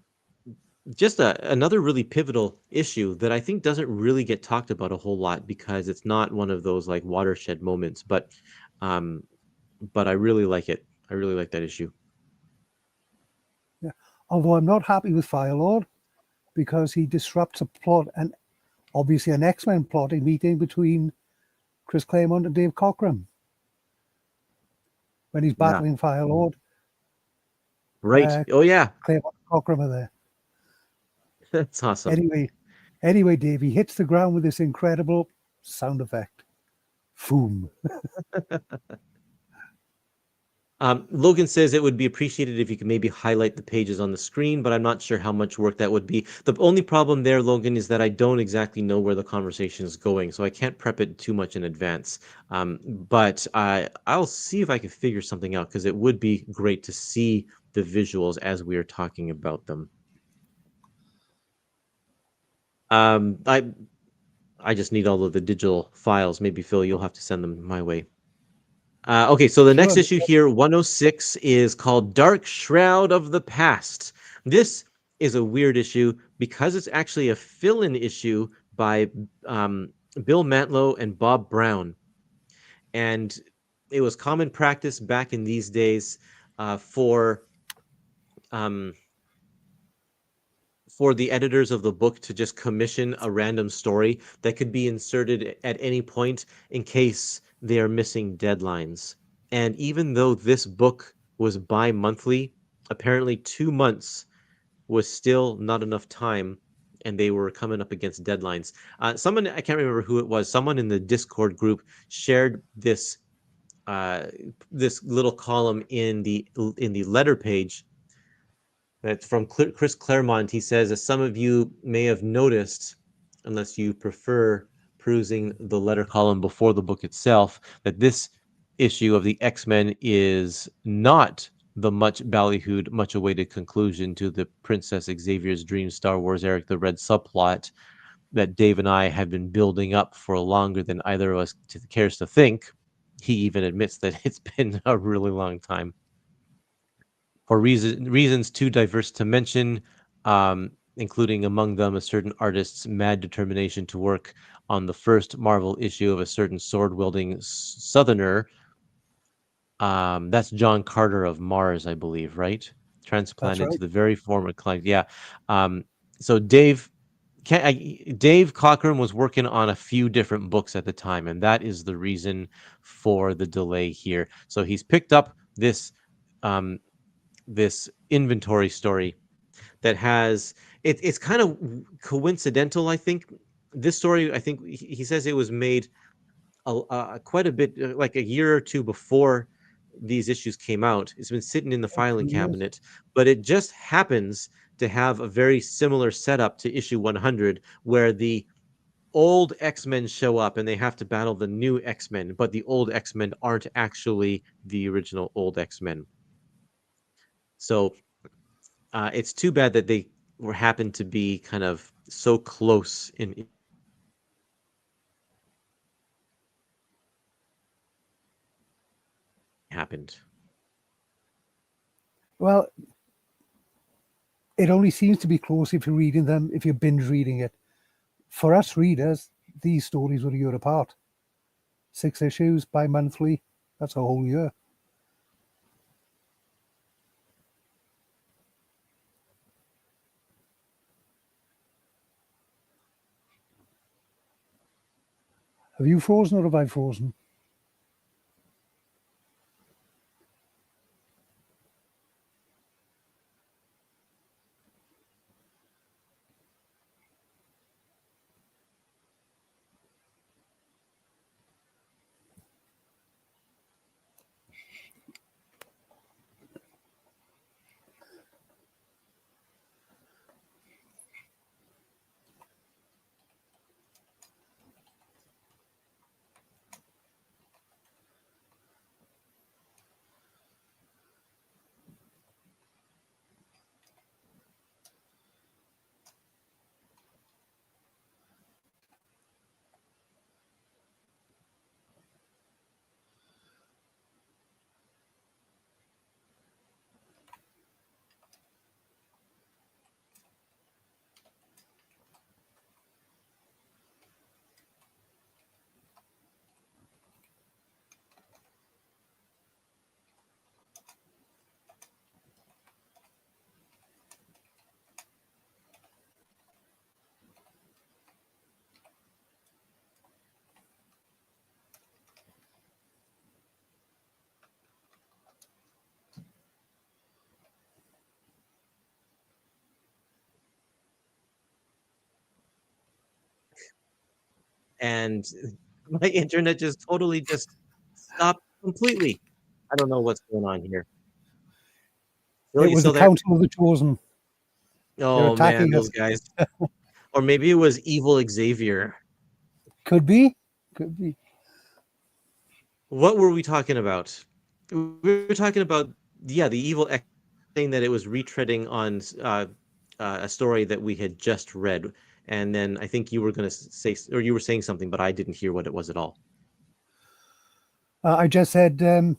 just another really pivotal issue that I think doesn't really get talked about a whole lot, because it's not one of those like watershed moments, but I really like it. I really like that issue. Yeah. Although I'm not happy with Firelord because he disrupts a plot, and obviously an X-Men plotting meeting between Chris Claremont and Dave Cockrum when he's Yeah. battling Firelord. Right. Oh yeah. Claremont and Cockrum are there. That's awesome. Anyway, Dave, he hits the ground with this incredible sound effect. Foom. Logan says it would be appreciated if you could maybe highlight the pages on the screen, but I'm not sure how much work that would be. The only problem there, Logan, is that I don't exactly know where the conversation is going, so I can't prep it too much in advance. But I'll see if I can figure something out, because it would be great to see the visuals as we are talking about them. I I just need all of the digital files. Maybe Phil, you'll have to send them my way. Okay, so the Sure. next issue here, 106, is called Dark Shroud of the Past. This is a weird issue because it's actually a fill-in issue by Bill Mantlo and Bob Brown. And it was common practice back in these days um, for the editors of the book to just commission a random story that could be inserted at any point in case they are missing deadlines. And even though this book was bi-monthly, apparently 2 months was still not enough time, and they were coming up against deadlines. Someone, I can't remember who it was, someone in the Discord group shared uh, this little column in the letter page. That's from Chris Claremont. He says, as some of you may have noticed, unless you prefer perusing the letter column before the book itself, that this issue of the X-Men is not the much ballyhooed, much awaited conclusion to the Princess Xavier's Dream Star Wars Eric the Red subplot that Dave and I have been building up for longer than either of us cares to think. He even admits that it's been a really long time. For reasons too diverse to mention, including among them a certain artist's mad determination to work on the first Marvel issue of a certain sword-wielding Southerner. That's John Carter of Mars, I believe, right? That's Transplanted right. to the very former client. Yeah. So Dave Cockrum was working on a few different books at the time, and that is the reason for the delay here. So he's picked up um, this inventory story that has it's kind of coincidental. I think this story. I think he says it was made quite a bit, like a year or two before these issues came out. It's been sitting in the filing 2 years. cabinet, but it just happens to have a very similar setup to issue 100, where the old X-Men show up and they have to battle the new X-Men, but the old X-Men aren't actually the original old X-Men. So it's too bad that they were happened to be kind of so close in happened. Well, it only seems to be close if you're reading them, if you're binge reading it. For us readers, these stories were a year apart. 6 issues bi-monthly, that's a whole year. Have you frozen or have I frozen? And my internet just totally just stopped completely. I don't know what's going on here. Phil, It you was the still there? Council of the Chosen. They're Oh man, attacking those us. guys. Or maybe it was evil Xavier. Could be. Could be. What were we talking about? We were talking about, yeah, the evil X, saying that it was retreading on a story that we had just read. and then I think you were going to say, or you were saying something, but I didn't hear what it was at all. I just said the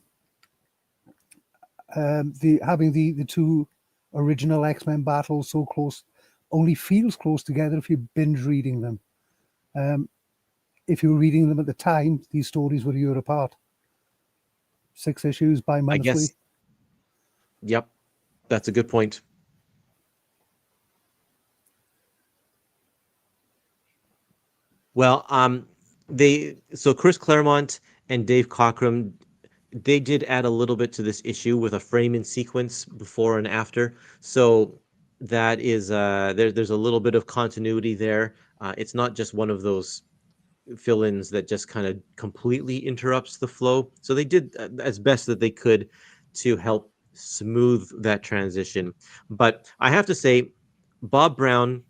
having the two original X-Men battles so close only feels close together if you binge reading them. If you were reading them at the time, these stories were a year apart. 6 issues I bi-monthly. guess. Yep, that's a good point. Well, so Chris Claremont and Dave Cockrum, they did add a little bit to this issue with a frame and sequence before and after. So that is there's a little bit of continuity there. It's not just one of those fill-ins that just kind of completely interrupts the flow. So they did as best that they could to help smooth that transition. But I have to say, Bob Brown,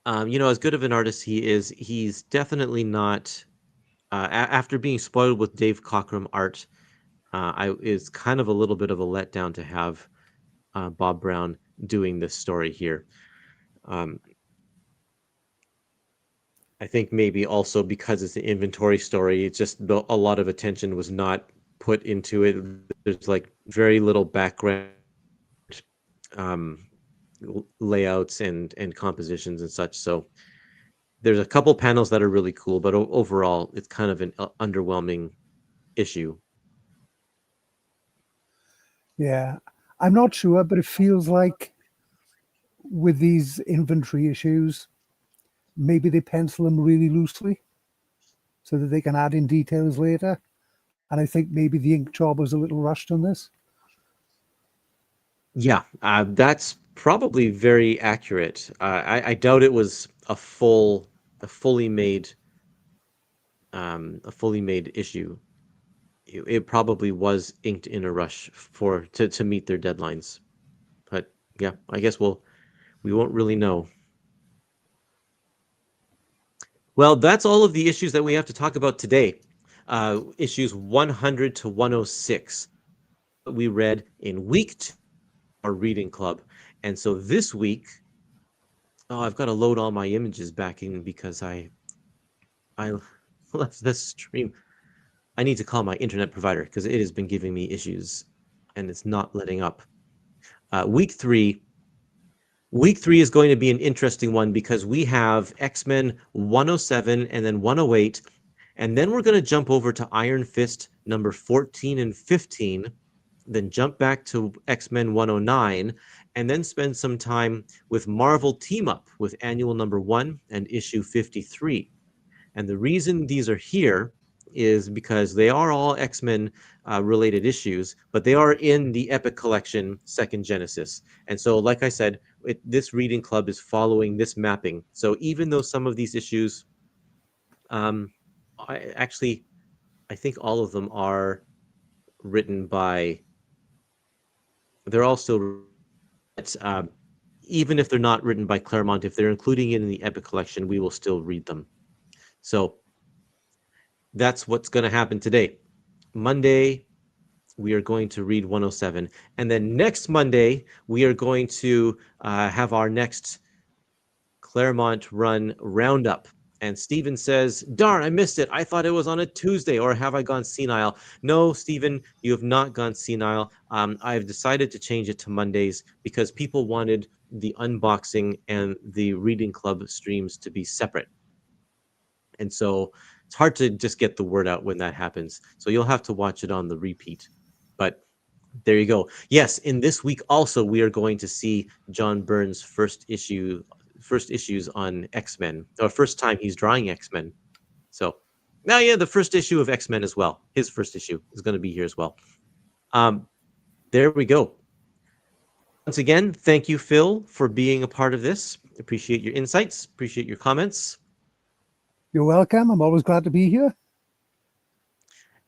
as good of an artist he is, he's definitely not. After being spoiled with Dave Cockrum art, is kind of a little bit of a letdown to have Bob Brown doing this story here. Um, I think maybe also because it's an inventory story, it's just a lot of attention was not put into it. There's like very little background um, layouts and compositions and such. So there's a couple panels that are really cool, but overall, it's kind of an underwhelming issue. Yeah, I'm not sure, but it feels like with these inventory issues, maybe they pencil them really loosely so that they can add in details later. And I think maybe the ink job was a little rushed on this. Yeah, that's probably very accurate. I doubt it was a fully made, a fully made issue. It probably was inked in a rush to meet their deadlines. But yeah, I guess we won't really know. Well, that's all of the issues that we have to talk about today. Issues 100 to 106 we read in week 2 of our reading club. And so this week, oh, I've got to load all my images back in because I left this stream. I need to call my internet provider because it has been giving me issues and it's not letting up. Week 3 Week 3 is going to be an interesting one because we have X-Men 107 and then 108, and then we're going to jump over to Iron Fist number 14 and 15, then jump back to X-Men 109, and then spend some time with Marvel Team Up with annual number 1 and issue 53. And the reason these are here is because they are all X-Men related issues, but they are in the Epic Collection Second Genesis. And so, like I said, this reading club is following this mapping. So even though some of these issues, um, I think all of them are written by, they're all still, even if they're not written by Claremont, if they're including it in the Epic Collection, we will still read them. So that's what's going to happen today. Monday, we are going to read 107. And then next Monday, we are going to have our next Claremont run Roundup. And Stephen says, darn, I missed it. I thought it was on a Tuesday, or have I gone senile? No, Stephen, you have not gone senile. I've decided to change it to Mondays because people wanted the unboxing and the reading club streams to be separate. And so it's hard to just get the word out when that happens. So you'll have to watch it on the repeat. But there you go. Yes, in this week also we are going to see John Byrne's first issues on X-Men, or first time he's drawing X-Men. So now, yeah, the first issue of X-Men as well. His first issue is going to be here as well. There we go. Once again, thank you, Phil, for being a part of this. Appreciate your insights. Appreciate your comments. You're welcome. I'm always glad to be here.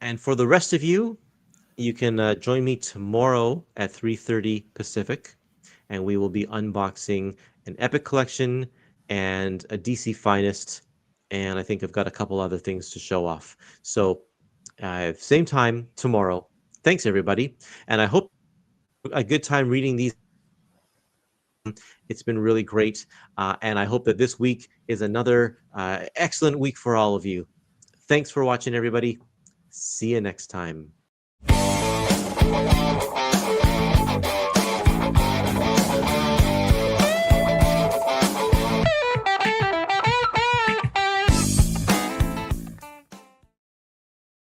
And for the rest of you, you can join me tomorrow at 3:30 Pacific, and we will be unboxing an Epic Collection and a DC Finest, and I think I've got a couple other things to show off. So, same time tomorrow. Thanks, everybody, and I hope a good time reading these It's been really great. And I hope that this week is another excellent week for all of you. Thanks for watching, everybody. See you next time.